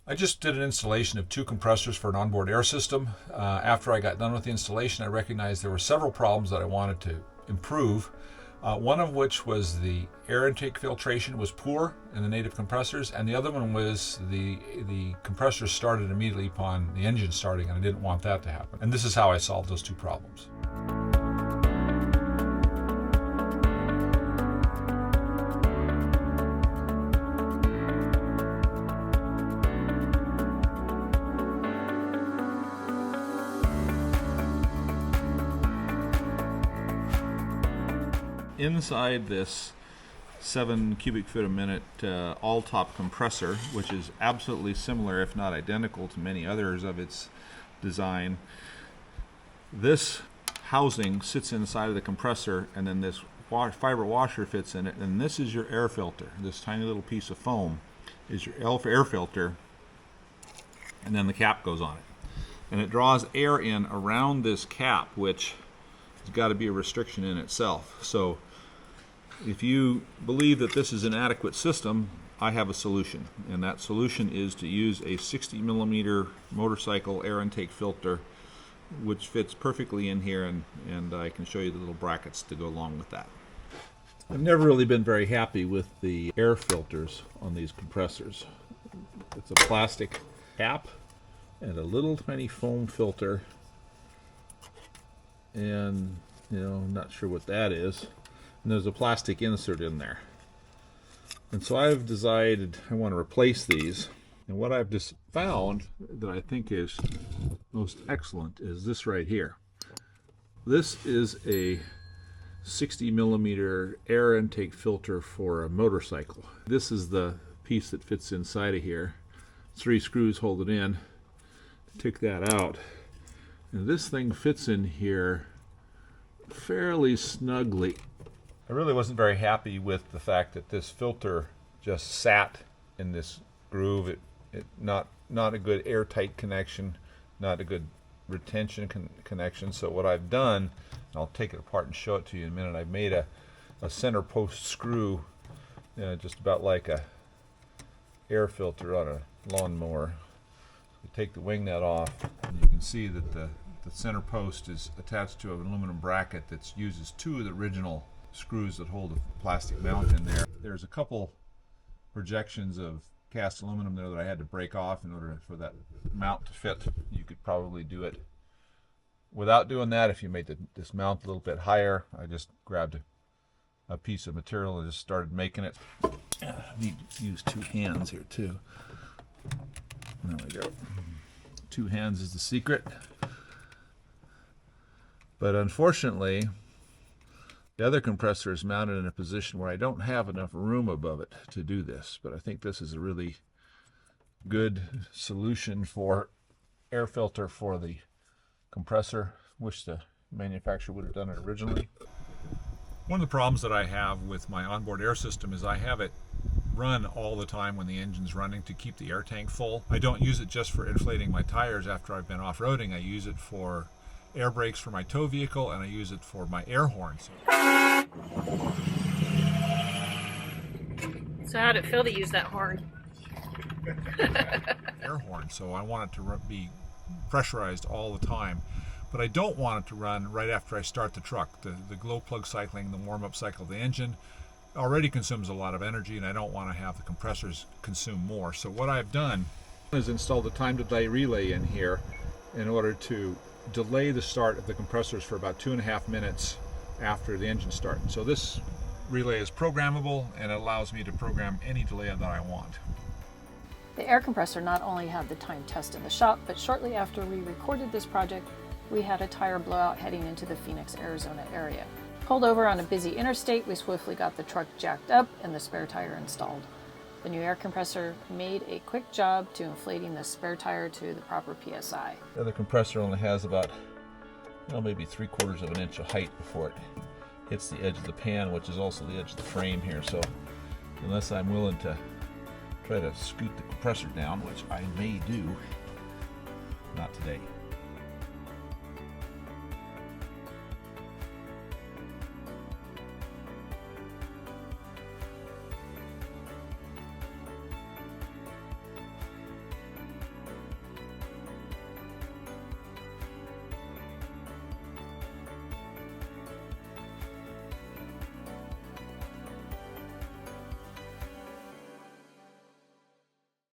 I just did an installation of 2 compressors for an onboard air system. After I got done with the installation, I recognized there were several problems that I wanted to improve. One of which was the air intake filtration was poor in the native compressors, and the other one was the compressors started immediately upon the engine starting, and I didn't want that to happen. And this is how I solved those 2 problems. Inside this 7 cubic foot a minute all-top compressor, which is absolutely similar, if not identical, to many others of its design, this housing sits inside of the compressor, and then this fiber washer fits in it, and this is your air filter. This tiny little piece of foam is your air filter, and then the cap goes on it. And it draws air in around this cap, which has got to be a restriction in itself. So if you believe that this is an adequate system, I have a solution, and that solution is to use a 60 millimeter motorcycle air intake filter, which fits perfectly in here, and I can show you the little brackets to go along with that. I've never really been very happy with the air filters on these compressors. It's a plastic cap and a little tiny foam filter, and I'm not sure what that is. And there's a plastic insert in there. And so I've decided I want to replace these. And what I've just found that I think is most excellent is this right here. This is a 60 millimeter air intake filter for a motorcycle. This is the piece that fits inside of here. 3 screws hold it in. Take that out. And this thing fits in here fairly snugly. I really wasn't very happy with the fact that this filter just sat in this groove. It not a good airtight connection, not a good retention connection. So what I've done, and I'll take it apart and show it to you in a minute, I've made a center post screw, just about like a air filter on a lawnmower. You take the wing nut off, and you can see that the center post is attached to an aluminum bracket that uses 2 of the original screws that hold the plastic mount in there. There's a couple projections of cast aluminum there that I had to break off in order for that mount to fit. You could probably do it without doing that if you made this mount a little bit higher. I just grabbed a piece of material and just started making it. I need to use 2 hands here too. There we go. 2 hands is the secret. But unfortunately, the other compressor is mounted in a position where I don't have enough room above it to do this. But I think this is a really good solution for air filter for the compressor. Wish the manufacturer would have done it originally. One of the problems that I have with my onboard air system is I have it run all the time when the engine's running to keep the air tank full. I don't use it just for inflating my tires after I've been off-roading. I use it for air brakes for my tow vehicle, and I use it for my air horns. So how'd it feel to use that horn? Air horn, so I want it to be pressurized all the time. But I don't want it to run right after I start the truck. The glow plug cycling, the warm-up cycle of the engine already consumes a lot of energy, and I don't want to have the compressors consume more. So what I've done is installed a time delay relay in here in order to delay the start of the compressors for about 2.5 minutes after the engine starts. So this relay is programmable, and it allows me to program any delay that I want. The air compressor not only had the time test in the shop, but shortly after we recorded this project, we had a tire blowout heading into the Phoenix, Arizona area. Pulled over on a busy interstate, we swiftly got the truck jacked up and the spare tire installed. The new air compressor made a quick job to inflating the spare tire to the proper PSI. The other compressor only has about, maybe 3/4 of an inch of height before it hits the edge of the pan, which is also the edge of the frame here. So unless I'm willing to try to scoot the compressor down, which I may do, not today.